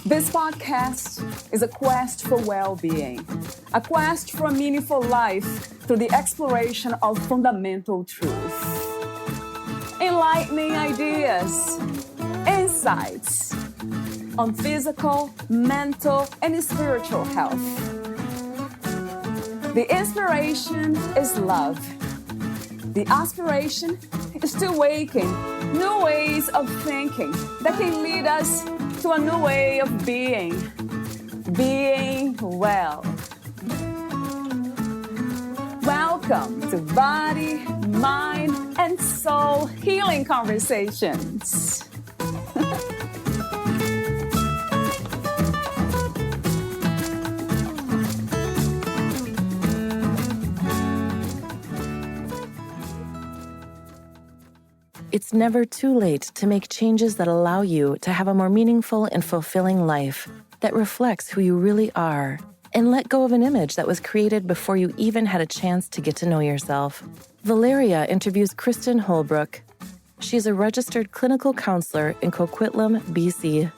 This podcast is a quest for well-being, a quest for a meaningful life through the exploration of fundamental truth. Enlightening ideas, insights on physical, mental, and spiritual health. The inspiration is love. The aspiration is to awaken new ways of thinking that can lead us to a new way of being well. Welcome to Body, Mind, and Soul Healing Conversations. It's never too late to make changes that allow you to have a more meaningful and fulfilling life that reflects who you really are, and let go of an image that was created before you even had a chance to get to know yourself. Valeria interviews Kristen Holbrook. She's a registered clinical counselor in Coquitlam, BC.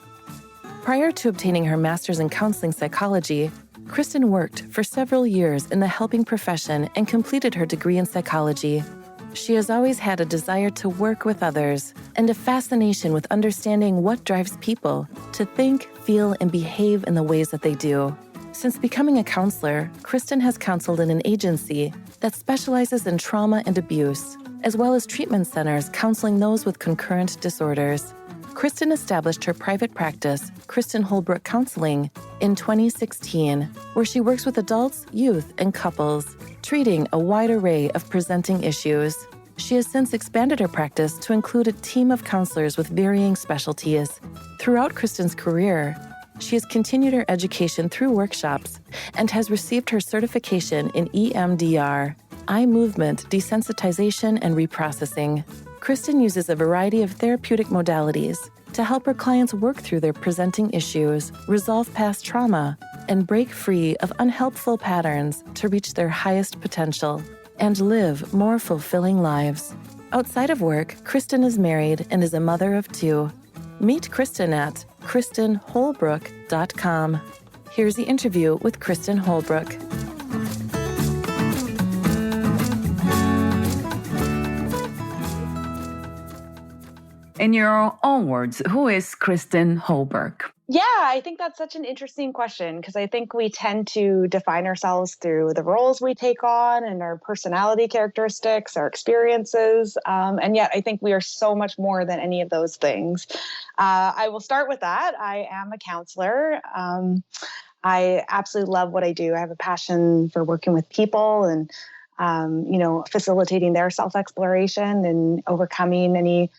Prior to obtaining her master's in counseling psychology, Kristen worked for several years in the helping profession and completed her degree in psychology. She has always had a desire to work with others and a fascination with understanding what drives people to think, feel, and behave in the ways that they do. Since becoming a counselor, Kristen has counseled in an agency that specializes in trauma and abuse, as well as treatment centers counseling those with concurrent disorders. Kristen established her private practice, Kristen Holbrook Counselling, in 2016, where she works with adults, youth, and couples, treating a wide array of presenting issues. She has since expanded her practice to include a team of counselors with varying specialties. Throughout Kristen's career, she has continued her education through workshops and has received her certification in EMDR, eye movement, desensitization, and reprocessing. Kristen uses a variety of therapeutic modalities to help her clients work through their presenting issues, resolve past trauma, and break free of unhelpful patterns to reach their highest potential and live more fulfilling lives. Outside of work, Kristen is married and is a mother of 2. Meet Kristen at KristenHolbrook.com. Here's the interview with Kristen Holbrook. In your own words, who is Kristen Holbrook? Yeah, I think that's such an interesting question because I think we tend to define ourselves through the roles we take on and our personality characteristics, our experiences. And yet I think we are so much more than any of those things. I will start with that. I am a counselor. I absolutely love what I do. I have a passion for working with people and, facilitating their self-exploration and overcoming any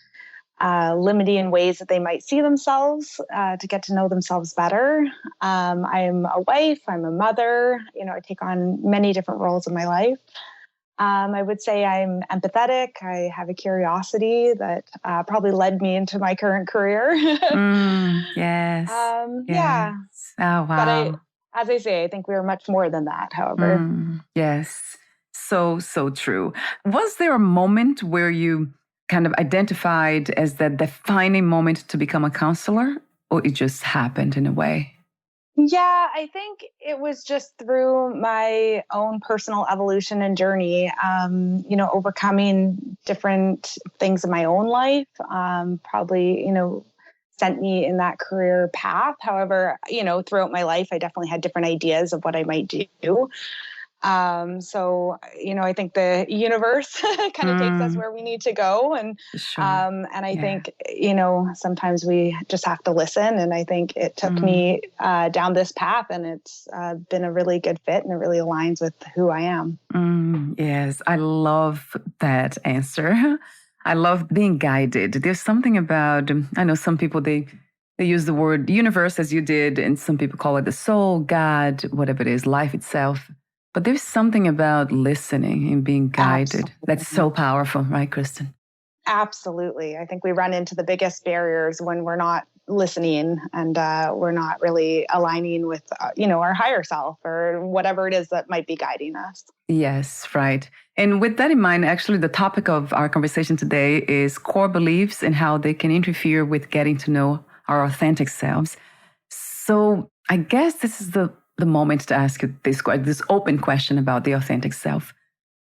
limiting ways that they might see themselves to get to know themselves better. I'm a wife, I'm a mother, I take on many different roles in my life. I would say I'm empathetic. I have a curiosity that probably led me into my current career. Yes. Yeah. Oh, wow. But as I say, I think we're much more than that, however. Yes. So true. Was there a moment where you kind of identified as that defining moment to become a counselor, or it just happened in a way? Yeah, I think it was just through my own personal evolution and journey, overcoming different things in my own life, probably, sent me in that career path. However, throughout my life, I definitely had different ideas of what I might do. I think the universe kind of takes us where we need to go. And, Sure. and I think, sometimes we just have to listen. And I think it took me, down this path, and it's, been a really good fit, and it really aligns with who I am. Yes. I love that answer. I love being guided. There's something about, I know some people, they use the word universe as you did, and some people call it the soul, God, whatever it is, life itself. But there's something about listening and being guided. Absolutely. That's so powerful, right, Kristen? Absolutely. I think we run into the biggest barriers when we're not listening, and we're not really aligning with, our higher self or whatever it is that might be guiding us. Yes, right. And with that in mind, actually, the topic of our conversation today is core beliefs and how they can interfere with getting to know our authentic selves. So I guess this is the moment to ask you this open question about the authentic self.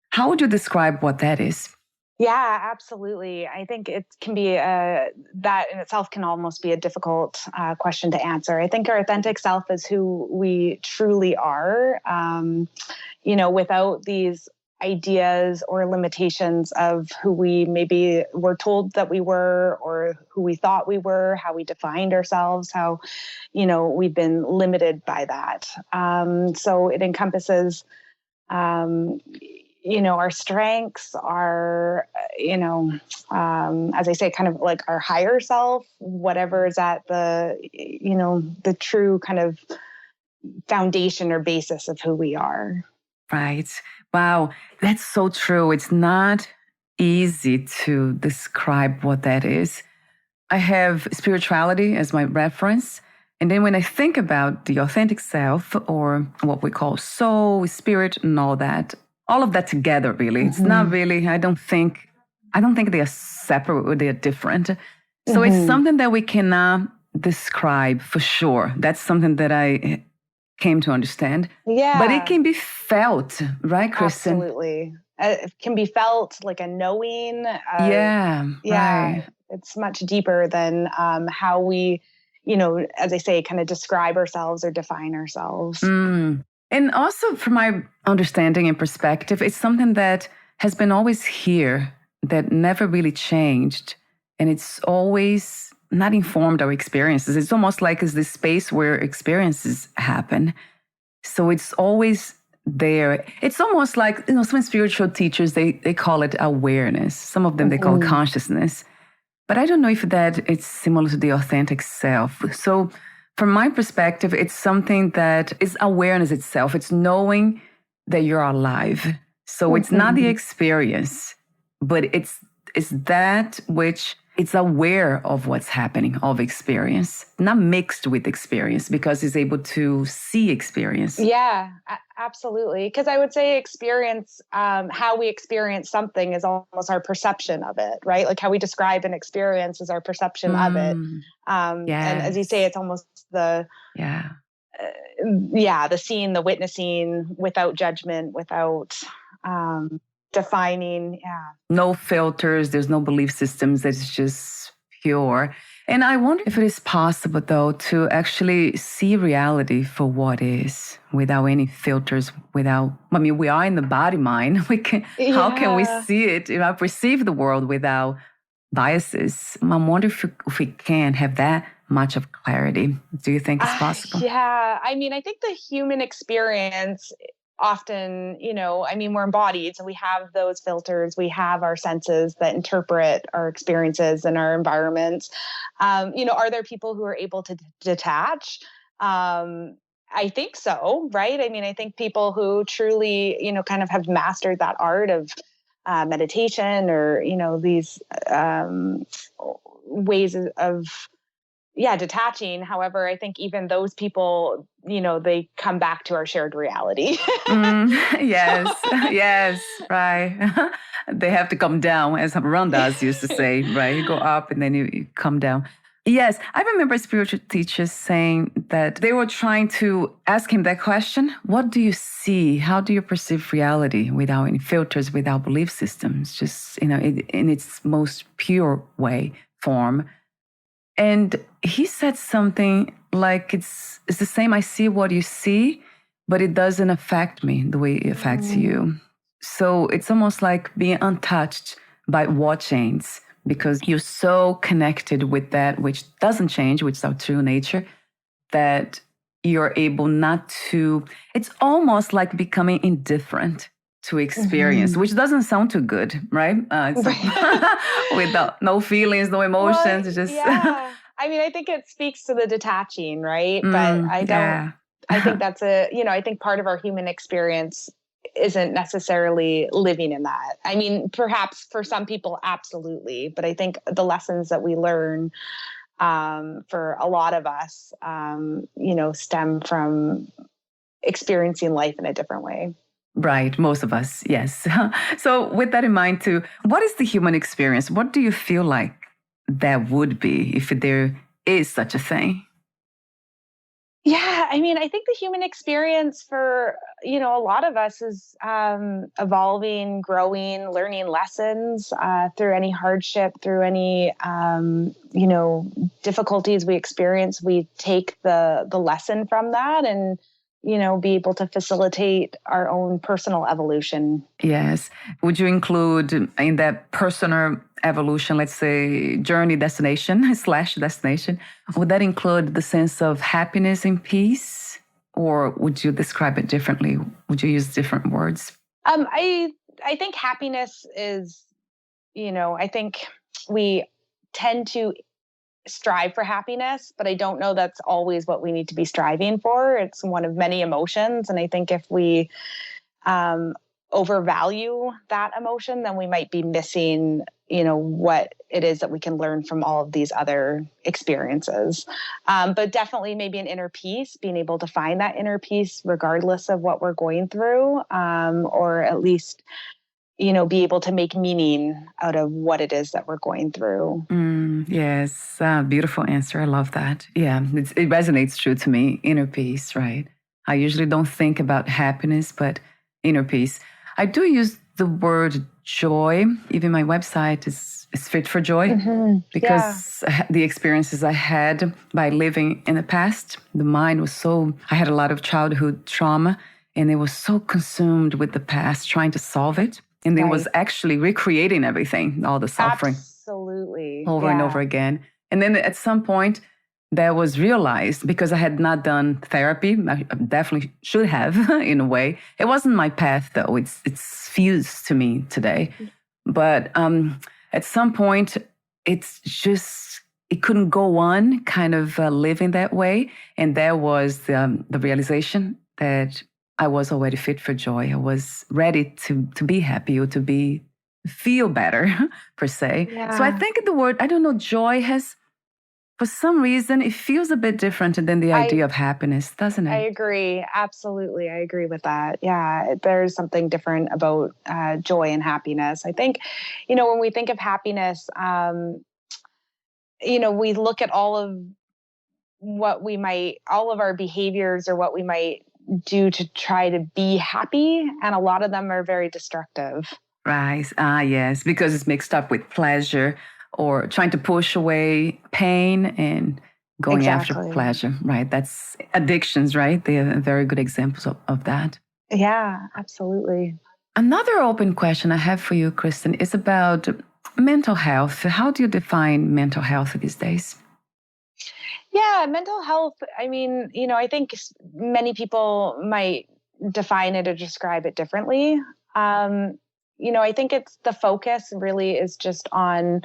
How would you describe what that is? Yeah, absolutely. I think it can be that in itself can almost be a difficult question to answer. I think our authentic self is who we truly are, without these ideas or limitations of who we maybe were told that we were, or who we thought we were, how we defined ourselves, how, we've been limited by that. So it encompasses, our strengths, our, as I say, kind of like our higher self, whatever is at the true kind of foundation or basis of who we are. Right. Wow. That's so true. It's not easy to describe what that is. I have spirituality as my reference. And then when I think about the authentic self, or what we call soul, spirit, and all of that together, really, it's not really, I don't think they are separate or they are different. So it's something that we cannot describe for sure. That's something that I came to understand. Yeah. But it can be felt, right, Kristen? Absolutely. It can be felt like a knowing. Yeah. Right. It's much deeper than how we, as I say, kind of describe ourselves or define ourselves. And also, from my understanding and perspective, it's something that has been always here, that never really changed. And it's always not informed our experiences. It's almost like it's this space where experiences happen. So it's always there. It's almost like, some spiritual teachers, they call it awareness. Some of them, they call it consciousness. But I don't know if that it's similar to the authentic self. So from my perspective, it's something that is awareness itself. It's knowing that you're alive. So it's not the experience, but it's that which it's aware of what's happening, of experience, not mixed with experience, because it's able to see experience. Yeah, absolutely. Because I would say experience, how we experience something is almost our perception of it, right? Like how we describe an experience is our perception of it. And as you say, it's almost the seeing, the witnessing without judgment, without defining. Yeah. No filters. There's no belief systems. It's just pure. And I wonder if it is possible, though, to actually see reality for what is, without any filters, we are in the body mind. How can we see it? Perceive the world without biases. I'm wondering if we can have that much of clarity. Do you think it's possible? Yeah. I think the human experience often, we're embodied, so we have those filters, we have our senses that interpret our experiences and our environments. Are there people who are able to detach? I think so, right? I think people who truly, kind of have mastered that art of meditation, or, these ways of detaching. However, I think even those people, they come back to our shared reality. Yes, right. They have to come down, as Ramdas used to say, right? You go up and then you come down. Yes, I remember spiritual teachers saying that they were trying to ask him that question. What do you see? How do you perceive reality without any filters, without belief systems? Just, in its most pure form. And he said something like, it's the same. I see what you see, but it doesn't affect me the way it affects you. So it's almost like being untouched by what changes, because you're so connected with that which doesn't change, which is our true nature, that you're able not to, it's almost like becoming indifferent to experience, which doesn't sound too good, right? It's like without no feelings, no emotions. It's just. I think it speaks to the detaching, right? But I don't. I think that's I think part of our human experience isn't necessarily living in that. Perhaps for some people, absolutely. But I think the lessons that we learn for a lot of us, stem from experiencing life in a different way. Right. Most of us. Yes. So with that in mind too, what is the human experience? What do you feel like that would be if there is such a thing? Yeah, I mean, I think the human experience for, a lot of us is evolving, growing, learning lessons through any hardship, through any, difficulties we experience. We take the lesson from that and, be able to facilitate our own personal evolution. Yes. Would you include in that personal evolution, let's say journey destination / destination, would that include the sense of happiness and peace? Or would you describe it differently? Would you use different words? I think happiness is, I think we tend to strive for happiness, but I don't know that's always what we need to be striving for. It's one of many emotions. And I think if we overvalue that emotion, then we might be missing, what it is that we can learn from all of these other experiences. But definitely maybe an inner peace, being able to find that inner peace regardless of what we're going through, or at least be able to make meaning out of what it is that we're going through. Yes, beautiful answer. I love that. Yeah, it resonates true to me. Inner peace, right? I usually don't think about happiness, but inner peace. I do use the word joy. Even my website is Fit for Joy, because the experiences I had by living in the past, the mind was I had a lot of childhood trauma, and it was so consumed with the past, trying to solve it. And it was actually recreating everything, all the suffering. Absolutely. Over and over again. And then at some point, that was realized because I had not done therapy. I definitely should have, in a way. It wasn't my path, though. It's fused to me today. But at some point, it couldn't go on kind of living that way. And there was the realization that I was already fit for joy. I was ready to be happy or to feel better, per se. Yeah. So I think the word, I don't know, joy has, for some reason, it feels a bit different than the idea of happiness, doesn't it? I agree. Absolutely. I agree with that. Yeah. There's something different about joy and happiness. I think, when we think of happiness, we look at all of our behaviors or what we might do to try to be happy. And a lot of them are very destructive. Right. Yes, because it's mixed up with pleasure or trying to push away pain and going after pleasure. Right. That's addictions, right? They are very good examples of that. Yeah, absolutely. Another open question I have for you, Kristen, is about mental health. How do you define mental health these days? Yeah, mental health. I mean, I think many people might define it or describe it differently. I think it's the focus really is just on,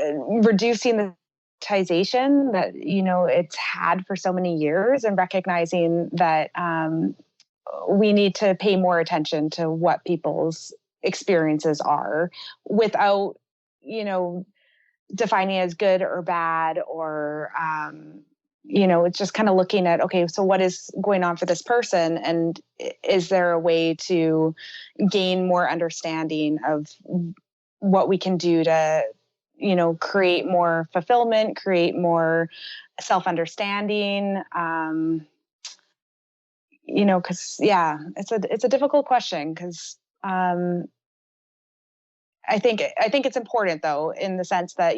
reducing the stigmatization that, it's had for so many years and recognizing that we need to pay more attention to what people's experiences are without, defining as good or bad or, it's just kind of looking at, okay, so what is going on for this person? And is there a way to gain more understanding of what we can do to, create more fulfillment, create more self-understanding, because, it's a difficult question because, I think it's important though, in the sense that,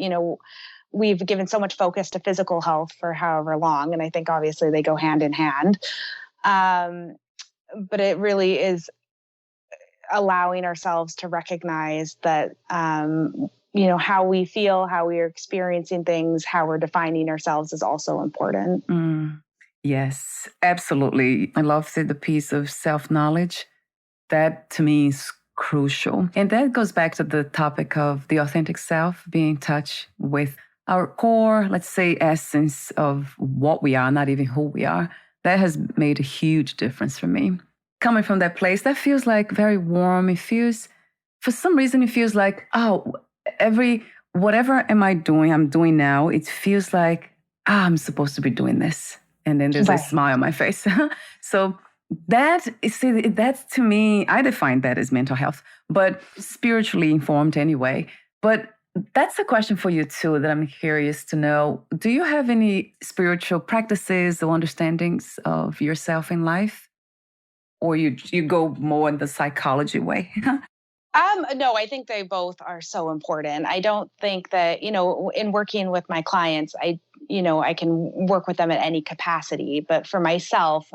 we've given so much focus to physical health for however long. And I think obviously they go hand in hand. But it really is allowing ourselves to recognize that, how we feel, how we are experiencing things, how we're defining ourselves is also important. Yes, absolutely. I love the piece of self-knowledge. That to me is crucial. And that goes back to the topic of the authentic self, being in touch with our core, let's say, essence of what we are, not even who we are. That has made a huge difference for me. Coming from that place, that feels like very warm. For some reason, it feels like, every whatever I'm doing now, it feels like, I'm supposed to be doing this. And then there's a Right. smile on my face. So that's to me, I define that as mental health, but spiritually informed anyway. But that's a question for you too, that I'm curious to know. Do you have any spiritual practices or understandings of yourself in life? Or you go more in the psychology way? No, I think they both are so important. I don't think that, in working with my clients, I can work with them at any capacity, but for myself,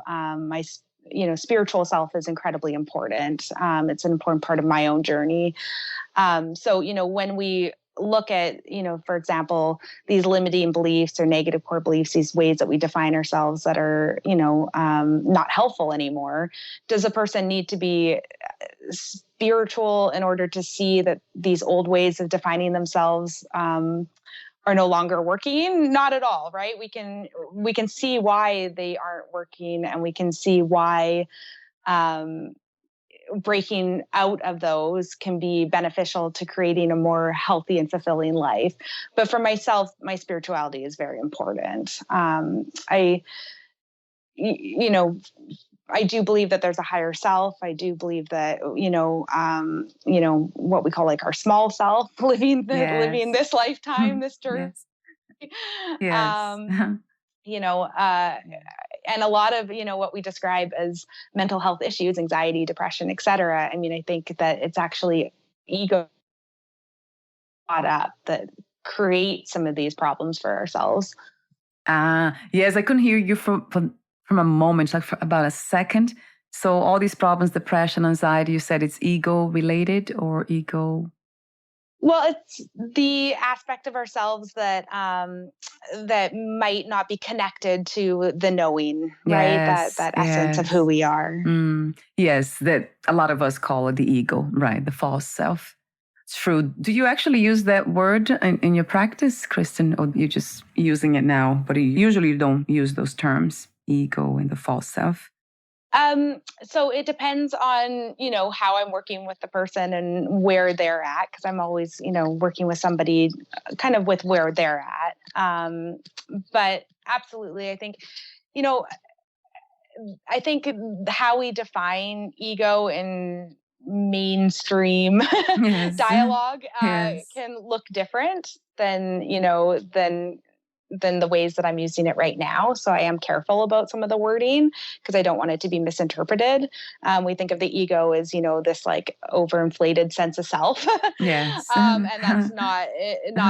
spiritual self is incredibly important. It's an important part of my own journey. So, when we look at, for example, these limiting beliefs or negative core beliefs, these ways that we define ourselves that are, not helpful anymore, does a person need to be spiritual in order to see that these old ways of defining themselves are no longer working? Not at all, right? We can see why they aren't working, and we can see why breaking out of those can be beneficial to creating a more healthy and fulfilling life. But for myself, my spirituality is very important. I do believe that there's a higher self. I do believe that, what we call like our small self, living this lifetime, this journey. Yes. And a lot of, what we describe as mental health issues, anxiety, depression, et cetera. I mean, I think that it's actually ego caught up that create some of these problems for ourselves. Yes, I couldn't hear you from a moment, like for about a second. So all these problems, depression, anxiety, you said it's ego related or ego? Well, it's the aspect of ourselves that might not be connected to the knowing, right? Yes, That essence of who we are. Yes, that a lot of us call it the ego, right? The false self. It's true. Do you actually use that word in your practice, Kristen, or you're just using it now? But you usually don't use those terms, ego and the false self. So it depends on, how I'm working with the person and where they're at, because I'm always, working with somebody kind of with where they're at. But absolutely, I think, how we define ego in mainstream Yes. dialogue Yes. can look different than the ways that I'm using it right now. So I am careful about some of the wording because I don't want it to be misinterpreted. We think of the ego as, this like overinflated sense of self. Yes. And that's not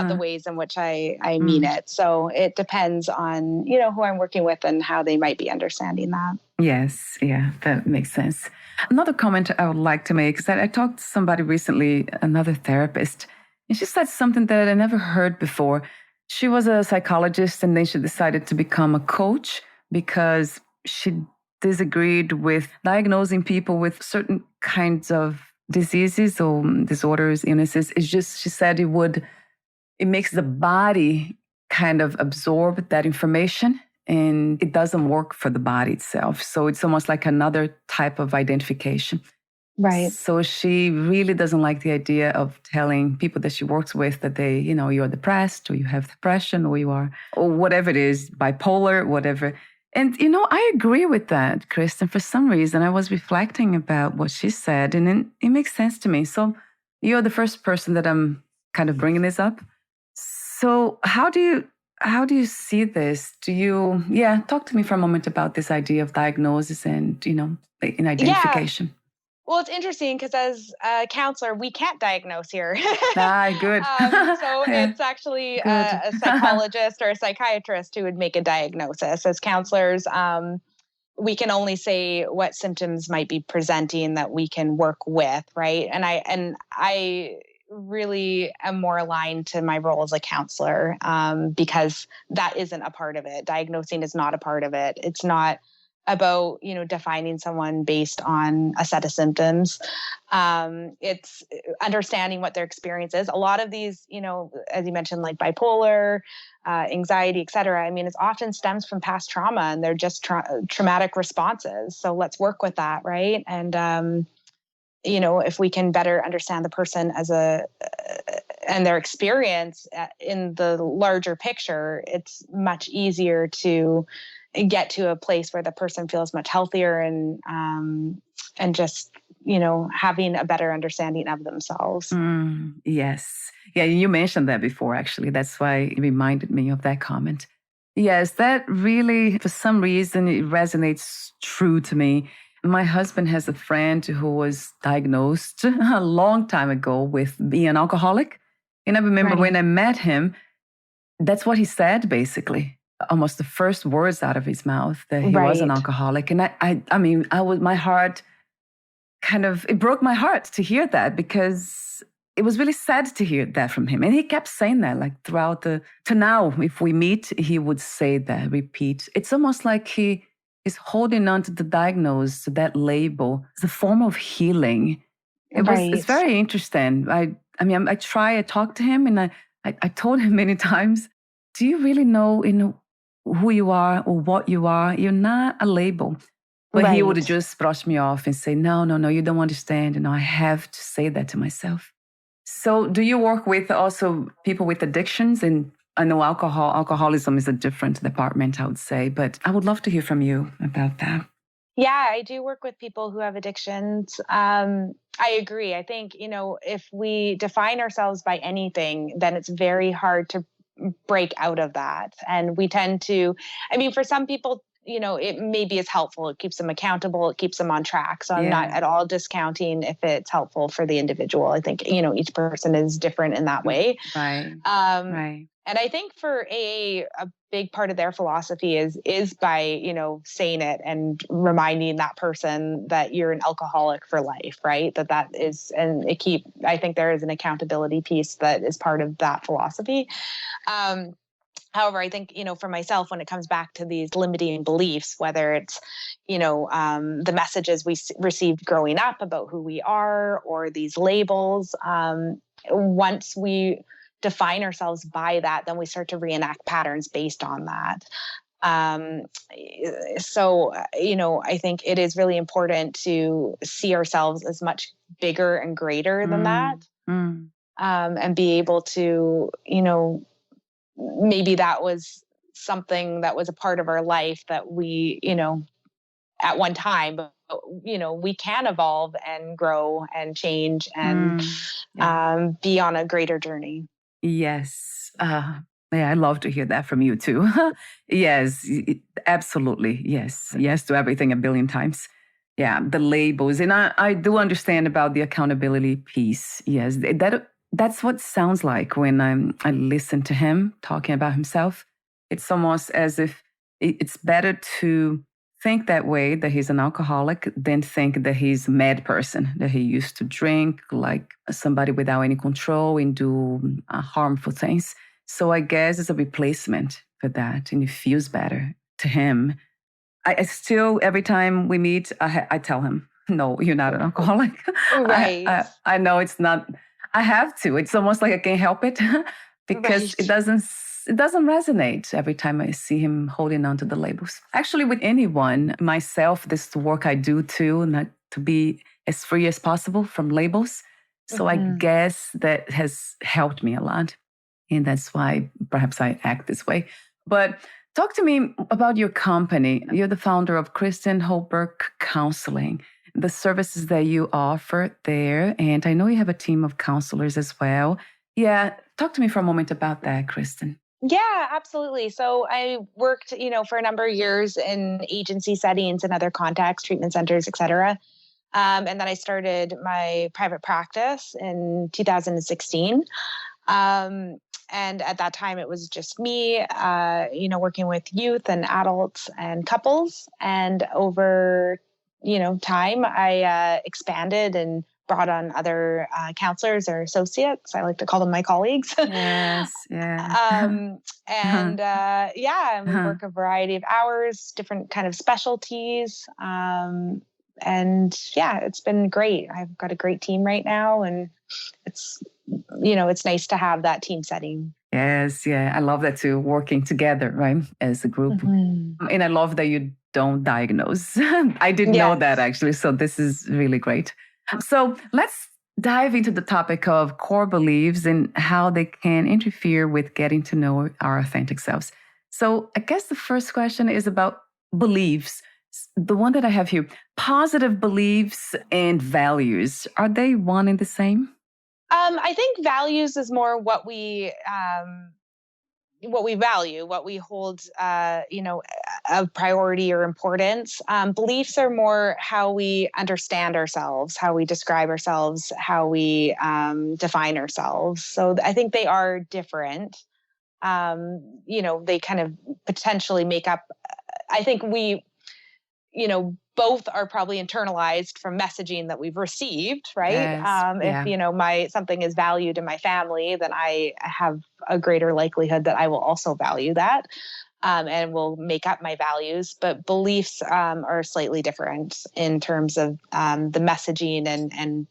the ways in which I mean it. So it depends on, who I'm working with and how they might be understanding that. Yes. Yeah, that makes sense. Another comment I would like to make is that I talked to somebody recently, another therapist, and she said something that I never heard before. She was a psychologist, and then she decided to become a coach because she disagreed with diagnosing people with certain kinds of diseases or disorders, illnesses. It's just, she said it makes the body kind of absorb that information, and it doesn't work for the body itself. So it's almost like another type of identification. Right. So she really doesn't like the idea of telling people that she works with that they, you're depressed or you have depression or you are, or whatever it is, bipolar, whatever. And, I agree with that, Kristen. For some reason, I was reflecting about what she said, and it makes sense to me. So you're the first person that I'm kind of bringing this up. So how do you see this? Talk to me for a moment about this idea of diagnosis and, in identification. Yeah. Well, it's interesting because as a counselor, we can't diagnose here. Good. So it's actually a psychologist or a psychiatrist who would make a diagnosis. As counselors, we can only say what symptoms might be presenting that we can work with, right? And I really am more aligned to my role as a counselor because that isn't a part of it. Diagnosing is not a part of it. It's not about, defining someone based on a set of symptoms. It's understanding what their experience is. A lot of these, as you mentioned, like bipolar, anxiety, et cetera. I mean, it often stems from past trauma and they're just traumatic responses. So let's work with that. Right. And, if we can better understand the person as and their experience in the larger picture, it's much easier to get to a place where the person feels much healthier and just, having a better understanding of themselves. Yes. Yeah, you mentioned that before, actually. That's why it reminded me of that comment. Yes, that really, for some reason, it resonates true to me. My husband has a friend who was diagnosed a long time ago with being an alcoholic. And I remember when I met him, that's what he said, basically. Almost the first words out of his mouth, that he was an alcoholic. And my heart it broke my heart to hear that, because it was really sad to hear that from him. And he kept saying that, like throughout to now, if we meet, he would say that, repeat. It's almost like he is holding on to the diagnosis, to that label. It's a form of healing. It's very interesting. I talked to him, and I told him many times, do you really know who you are or what you are? You're not a label. But he would just brush me off and say, no, you don't understand. And I have to say that to myself. So do you work with also people with addictions? And I know alcoholism is a different department, I would say, but I would love to hear from you about that. Yeah, I do work with people who have addictions. I agree. I think, if we define ourselves by anything, then it's very hard to break out of that. And we tend to, for some people, it maybe is helpful. It keeps them accountable. It keeps them on track. So I'm not at all discounting if it's helpful for the individual. I think, each person is different in that way. Right. And I think for AA, a big part of their philosophy is by, saying it and reminding that person that you're an alcoholic for life, right? That is, and I think there is an accountability piece that is part of that philosophy. However, I think, for myself, when it comes back to these limiting beliefs, whether it's, the messages we received growing up about who we are, or these labels, once we define ourselves by that, then we start to reenact patterns based on that. So, I think it is really important to see ourselves as much bigger and greater than that, and be able to, maybe that was something that was a part of our life that we, at one time, but, we can evolve and grow and change and be on a greater journey. Yes. I love to hear that from you too. Yes, absolutely. Yes. Yes to everything a billion times. Yeah, the labels. And I do understand about the accountability piece. Yes, that's what it sounds like when I listen to him talking about himself. It's almost as if it's better to think that way, that he's an alcoholic, than think that he's a mad person, that he used to drink like somebody without any control and do harmful things. So I guess it's a replacement for that, and it feels better to him. I still, every time we meet, I tell him, no, you're not an alcoholic. Right. I know it's not. I have to. It's almost like I can't help it because it doesn't resonate every time I see him holding on to the labels. Actually, with anyone, myself, this is the work I do too, not to be as free as possible from labels. So I guess that has helped me a lot. And that's why perhaps I act this way. But talk to me about your company. You're the founder of Kristen Holbrook Counselling, the services that you offer there. And I know you have a team of counselors as well. Yeah, talk to me for a moment about that, Kristen. Yeah, absolutely. So I worked, for a number of years in agency settings and other contexts, treatment centers, et cetera. And then I started my private practice in 2016. And at that time, it was just me, working with youth and adults and couples. And over, time, I expanded and brought on other counselors or associates. I like to call them my colleagues. Yes, yeah. And we work a variety of hours, different kind of specialties. And yeah, it's been great. I've got a great team right now, and it's nice to have that team setting. Yes, yeah. I love that too, working together, right, as a group. Mm-hmm. And I love that you don't diagnose. I didn't know that, actually. So this is really great. So let's dive into the topic of core beliefs and how they can interfere with getting to know our authentic selves. So, I guess the first question is about beliefs. The one that I have here, positive beliefs and values, are they one and the same? I think values is more what we value, what we hold, of priority or importance. Beliefs are more how we understand ourselves, how we describe ourselves, how we define ourselves. So I think they are different. They kind of potentially make up. I think both are probably internalized from messaging that we've received, right? Yes. If, Yeah. my something is valued in my family, then I have a greater likelihood that I will also value that, and will make up my values. But beliefs are slightly different in terms of the messaging and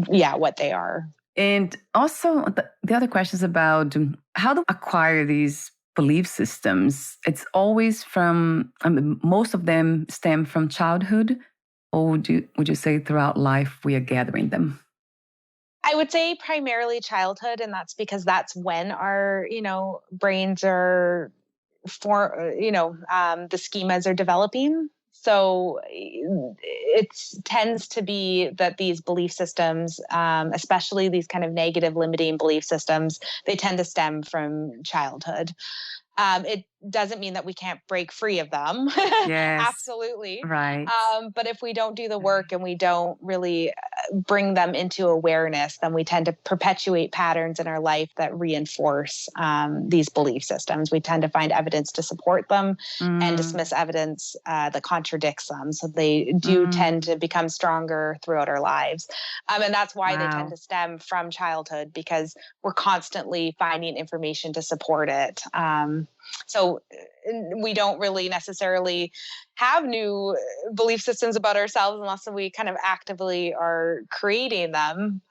yeah, what they are. And also, the other question is about how to acquire these belief systems. It's always from, most of them stem from childhood, or would you say throughout life we are gathering them? I would say primarily childhood, and that's because that's when our, brains are the schemas are developing. So it tends to be that these belief systems, especially these kind of negative limiting belief systems, they tend to stem from childhood. It doesn't mean that we can't break free of them. Yes, Absolutely. right. But if we don't do the work and we don't really bring them into awareness, then we tend to perpetuate patterns in our life that reinforce these belief systems. We tend to find evidence to support them and Mm, dismiss evidence that contradicts them. So they do tend mm, to become stronger throughout our lives. And that's why they tend wow. to stem from childhood, because we're constantly finding information to support it. So we don't really necessarily have new belief systems about ourselves unless we kind of actively are creating them,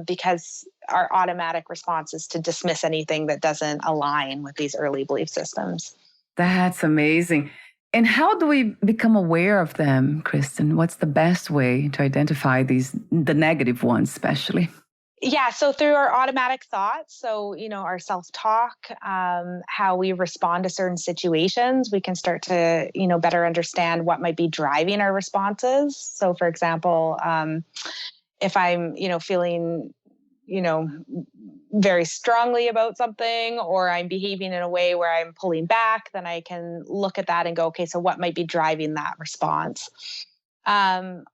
because our automatic response is to dismiss anything that doesn't align with these early belief systems. That's amazing. And how do we become aware of them, Kristen? What's the best way to identify the negative ones, especially? Yeah, so through our automatic thoughts, so our self-talk, how we respond to certain situations, we can start to better understand what might be driving our responses. So, for example, if I'm feeling you know very strongly about something, or I'm behaving in a way where I'm pulling back, then I can look at that and go, okay, so what might be driving that response? Um,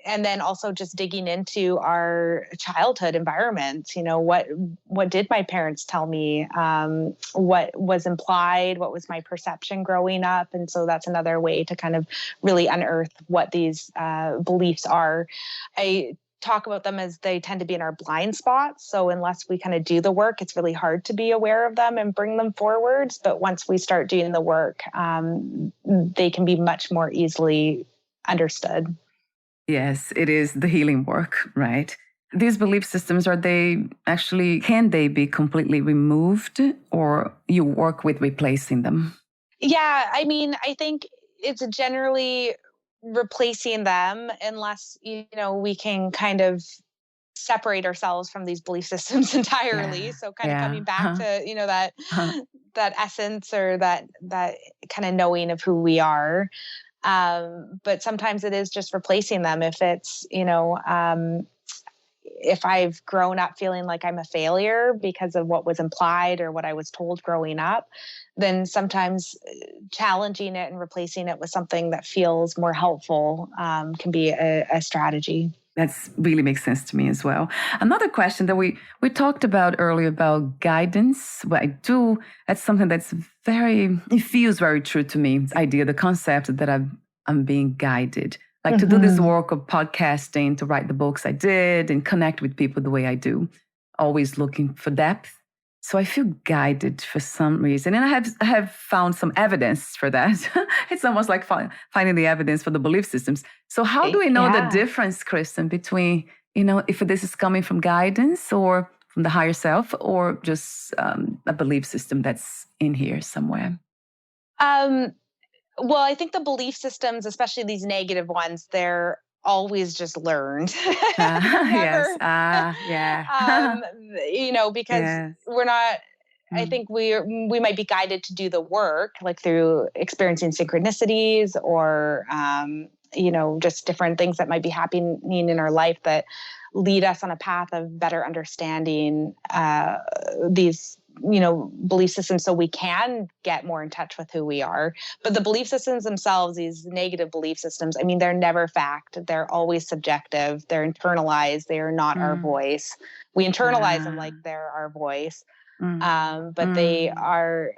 and then also just digging into our childhood environment. What did my parents tell me? What was implied? What was my perception growing up? And so that's another way to kind of really unearth what these beliefs are. I talk about them as they tend to be in our blind spots. So unless we kind of do the work, it's really hard to be aware of them and bring them forwards. But once we start doing the work, they can be much more easily understood. Yes, it is the healing work, right? These belief systems, can they be completely removed, or you work with replacing them? Yeah, I mean, I think it's generally replacing them unless, we can kind of separate ourselves from these belief systems entirely. Yeah, So kind of yeah. coming back to, that essence, or that kind of knowing of who we are. But sometimes it is just replacing them. If I've grown up feeling like I'm a failure because of what was implied or what I was told growing up, then sometimes challenging it and replacing it with something that feels more helpful can be a strategy. That's really makes sense to me as well. Another question that we talked about earlier about guidance. What I do, that's something it feels very true to me. The idea, the concept that I'm being guided. Like to do this Mhm. work of podcasting, to write the books I did and connect with people the way I do. Always looking for depth. So I feel guided for some reason. And I have found some evidence for that. It's almost like finding the evidence for the belief systems. So how do we know the Yeah. difference, Kristen, between, if this is coming from guidance or from the higher self, or just a belief system that's in here somewhere? Um, well, I think the belief systems, especially these negative ones, they're always just learned. Yes. Never, Yeah. because Yes. we're not, I Mm. think we might be guided to do the work, like through experiencing synchronicities or, just different things that might be happening in our life that lead us on a path of better understanding these belief systems, so we can get more in touch with who we are. But the belief systems themselves, these negative belief systems, I mean, they're never fact. They're always subjective. They're internalized. They are not our Mm. voice. We internalize them Ah. like they're our voice. Mm. But they Mm. are,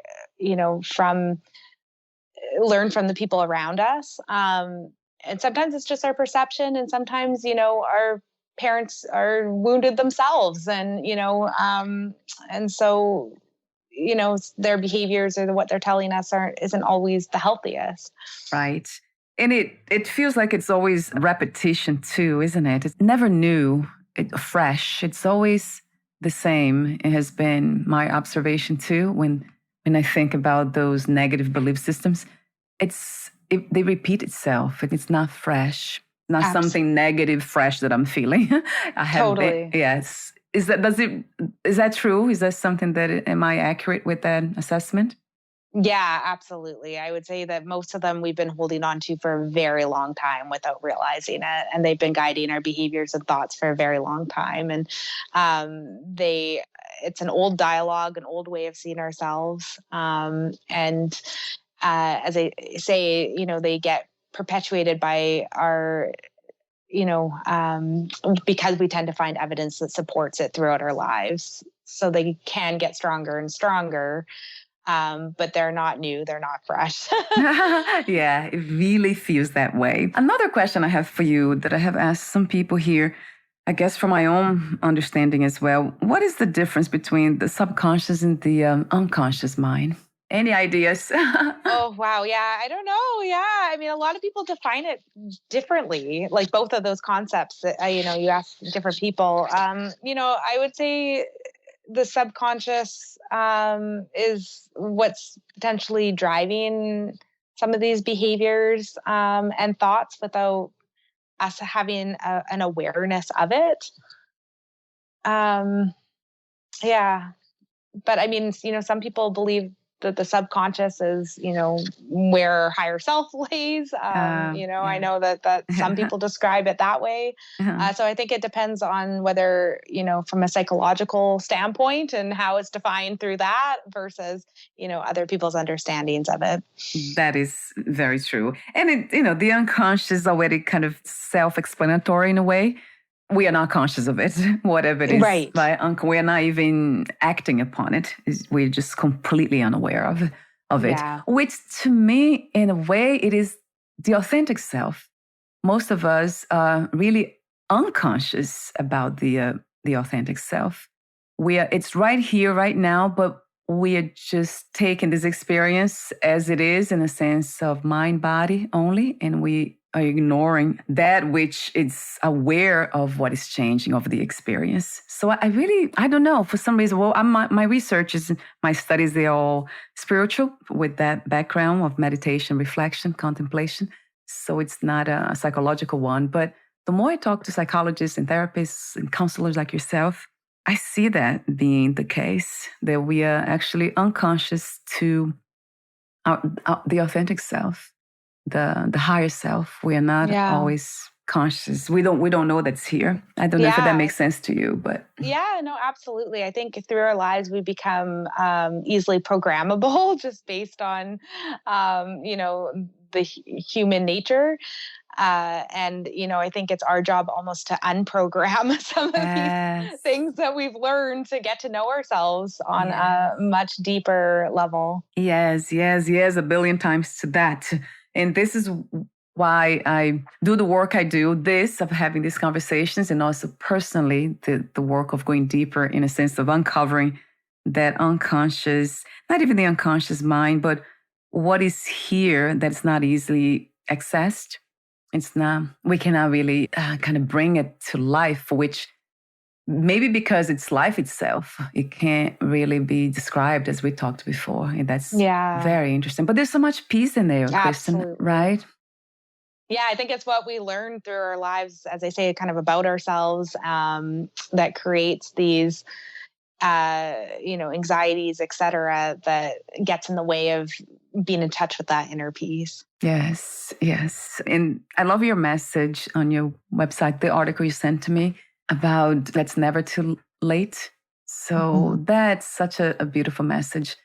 from learn from the people around us. And sometimes it's just our perception, and sometimes, our parents are wounded themselves, and so, their behaviors or what they're telling us isn't always the healthiest. Right. And it feels like it's always repetition too, isn't it? It's never new, fresh. It's always the same. It has been my observation too when I think about those negative belief systems. They repeat itself. It's not fresh, not something negative fresh that I'm feeling. I have been, Totally. yes. Is that true? Is that something am I accurate with that assessment? Yeah, absolutely. I would say that most of them we've been holding on to for a very long time without realizing it. And they've been guiding our behaviors and thoughts for a very long time. And it's an old dialogue, an old way of seeing ourselves. And as I say, they get perpetuated by our, because we tend to find evidence that supports it throughout our lives. So they can get stronger and stronger. But they're not new. They're not fresh. Yeah, it really feels that way. Another question I have for you that I have asked some people here, I guess from my own understanding as well. What is the difference between the subconscious and the unconscious mind? Any ideas? Oh, wow. Yeah, I don't know. Yeah. I mean, a lot of people define it differently, like both of those concepts that, you ask different people. I would say the subconscious is what's potentially driving some of these behaviors and thoughts without us having an awareness of it. Yeah. But I mean, some people believe that the subconscious is, where higher self lays. I Yeah. know that some people describe it that way. Uh-huh. So I think it depends on whether, from a psychological standpoint and how it's defined through that versus, other people's understandings of it. That is very true. And the unconscious is already kind of self-explanatory in a way. We are not conscious of it, whatever it is. Right. We are not even acting upon it. We're just completely unaware of it. Yeah. Which to me, in a way, it is the authentic self. Most of us are really unconscious about the authentic self. It's right here, right now, but we are just taking this experience as it is in a sense of mind, body only, and we are ignoring that which is aware of what is changing of the experience. So I don't know, for some reason, my research is, my studies, they're all spiritual with that background of meditation, reflection, contemplation. So it's not a psychological one. But the more I talk to psychologists and therapists and counselors like yourself, I see that being the case, that we are actually unconscious to the authentic self, the higher self. We are not always conscious. We don't know that's here. I don't know if that makes sense to you, but yeah, no, absolutely. I think through our lives we become easily programmable just based on the human nature. And I think it's our job almost to unprogram some of these things that we've learned to get to know ourselves on a much deeper level. Yes, a billion times to that. And this is why I do the work I do, of having these conversations, and also personally the work of going deeper in a sense of uncovering that unconscious, not even the unconscious mind, but what is here that's not easily accessed. We cannot really kind of bring it to life, which maybe because it's life itself, it can't really be described as we talked before. And that's very interesting. But there's so much peace in there, Kristen, right? Yeah, I think it's what we learn through our lives, as I say, kind of about ourselves, that creates these, anxieties, et cetera, that gets in the way of being in touch with that inner peace. Yes, yes. And I love your message on your website, the article you sent to me about that's never too late. So that's such a beautiful message.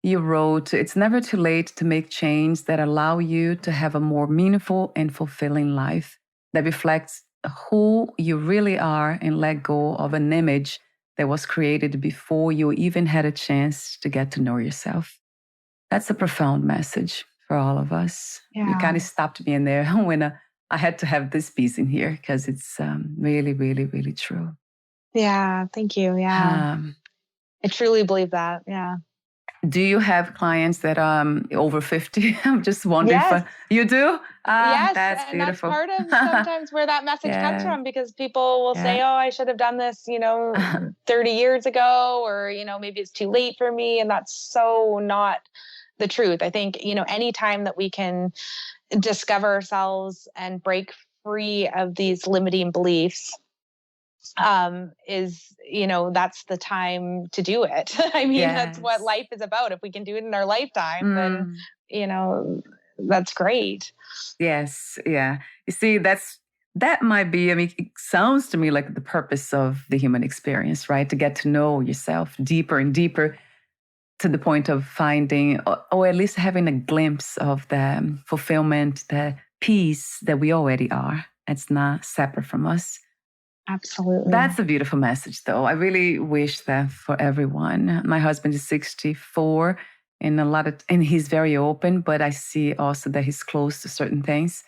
You wrote, it's never too late to make change that allow you to have a more meaningful and fulfilling life that reflects who you really are and let go of an image that was created before you even had a chance to get to know yourself. That's a profound message for all of us. Yeah. You kind of stopped me in there when I had to have this piece in here because it's really, really, really true. Yeah, thank you. Yeah. I truly believe that. Yeah. Do you have clients that are over 50? I'm just wondering Yes. if you do? Yes, That's and beautiful. that's part of sometimes where that message comes from, because people will say, oh, I should have done this, 30 years ago, or, maybe it's too late for me. And that's so not the truth. I think, any time that we can discover ourselves and break free of these limiting beliefs, is, that's the time to do it. I mean, that's what life is about. If we can do it in our lifetime, then, that's great. Yes. Yeah. You see, that might be, it sounds to me like the purpose of the human experience, right? To get to know yourself deeper and deeper to the point of finding, or at least having a glimpse of the fulfillment, the peace that we already are. It's not separate from us. Absolutely. That's a beautiful message, though. I really wish that for everyone. My husband is 64 and he's very open, but I see also that he's close to certain things.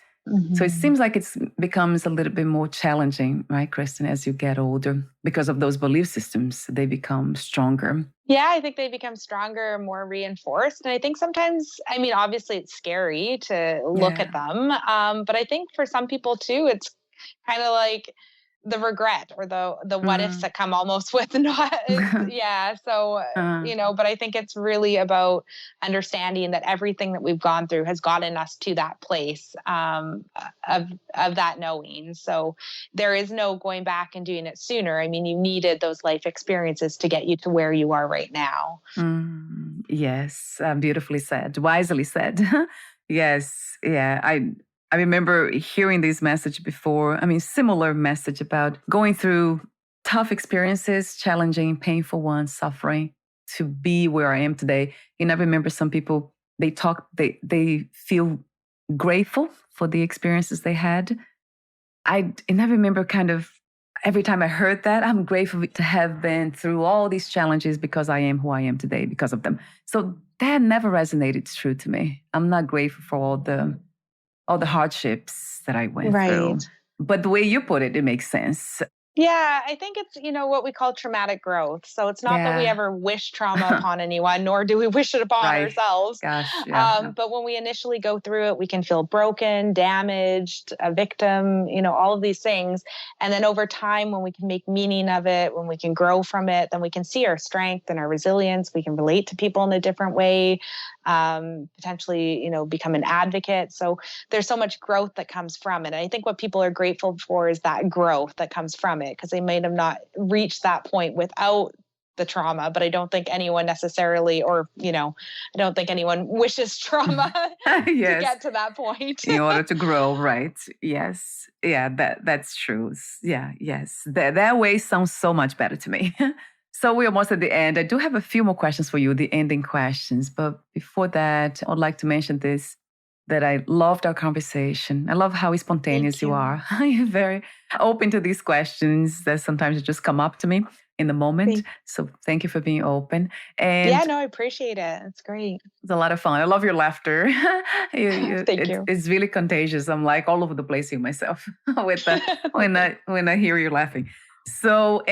So it seems like it becomes a little bit more challenging, right, Kristen, as you get older, because of those belief systems, they become stronger. Yeah, I think they become stronger, more reinforced. And I think sometimes, obviously it's scary to look at them. But I think for some people too, it's kind of like the regret or the what ifs that come almost with not. Yeah. So, but I think it's really about understanding that everything that we've gone through has gotten us to that place of that knowing. So there is no going back and doing it sooner. You needed those life experiences to get you to where you are right now. Yes. Beautifully said. Wisely said. Yes. Yeah. I remember hearing this message before. Similar message about going through tough experiences, challenging, painful ones, suffering to be where I am today. And I remember some people, they feel grateful for the experiences they had. And I remember kind of every time I heard that, I'm grateful to have been through all these challenges because I am who I am today because of them. So that never resonated true to me. I'm not grateful for all the hardships that I went through. But the way you put it, it makes sense. Yeah, I think it's, what we call traumatic growth. So it's not that we ever wish trauma upon anyone, nor do we wish it upon ourselves. Gosh, But when we initially go through it, we can feel broken, damaged, a victim, all of these things. And then over time, when we can make meaning of it, when we can grow from it, then we can see our strength and our resilience. We can relate to people in a different way, potentially, become an advocate. So there's so much growth that comes from it. And I think what people are grateful for is that growth that comes from it, because they might have not reached that point without the trauma. But I don't think anyone necessarily, or, I don't think anyone wishes trauma to get to that point. In order to grow, right? Yes. Yeah, that's true. Yeah, yes. That way sounds so much better to me. So we're almost at the end. I do have a few more questions for you, the ending questions. But before that, I'd like to mention this, that I loved our conversation. I love how spontaneous you are. You're very open to these questions that sometimes just come up to me in the moment. So thank you for being open. And yeah, no, I appreciate it. It's great. It's a lot of fun. I love your laughter. Thank you. It's really contagious. I'm like all over the place here myself when I hear you laughing. So,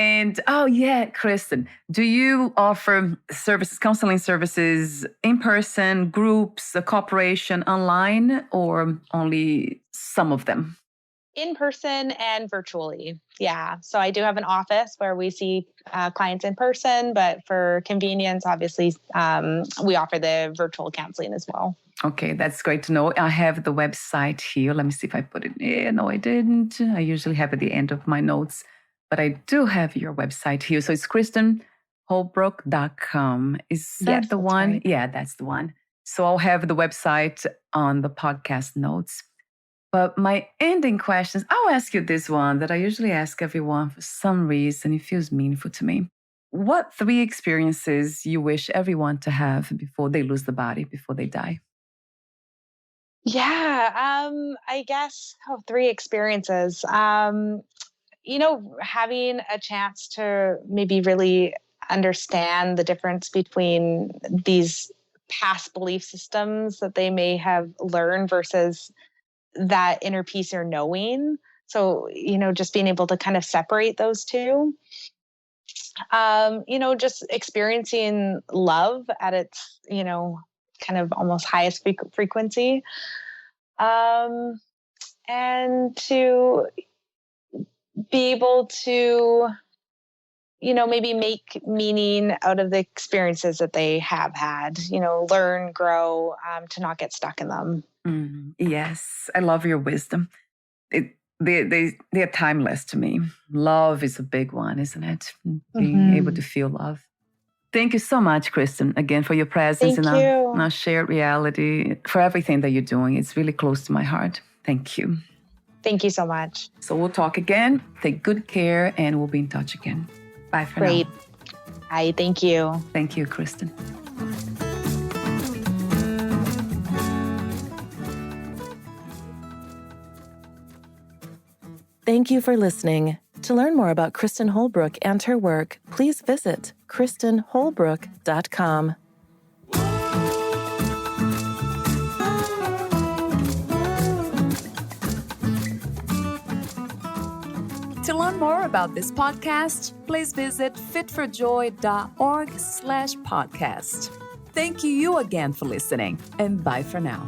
Kristen, do you offer services, counseling services in person, groups, a corporation, online, or only some of them? In person and virtually. Yeah. So I do have an office where we see clients in person, but for convenience, obviously, we offer the virtual counseling as well. Okay, that's great to know. I have the website here. Let me see if I put it in. No, I didn't. I usually have at the end of my notes, but I do have your website here. So it's KristenHolbrook.com. Is that Yes, the that's one? right. Yeah, that's the one. So I'll have the website on the podcast notes. But my ending questions, I'll ask you this one that I usually ask everyone for some reason. It feels meaningful to me. What 3 experiences you wish everyone to have before they lose the body, before they die? Yeah, I guess 3 experiences. Having a chance to maybe really understand the difference between these past belief systems that they may have learned versus that inner peace or knowing. So, just being able to kind of separate those two. Just experiencing love at its, kind of almost highest frequency. Um, and to be able to, maybe make meaning out of the experiences that they have had, learn, grow, to not get stuck in them. Yes, I love your wisdom. They're timeless to me. Love is a big one, isn't it? Being able to feel love. Thank you so much, Kristen, again, for your presence Thank in you. our shared reality, for everything that you're doing. It's really close to my heart. Thank you. Thank you so much. So we'll talk again. Take good care, and we'll be in touch again. Bye for now. Great. Hi, thank you. Thank you, Kristen. Thank you for listening. To learn more about Kristen Holbrook and her work, please visit KristenHolbrook.com. To learn more about this podcast, please visit fitforjoy.org/podcast. Thank you again for listening, and bye for now.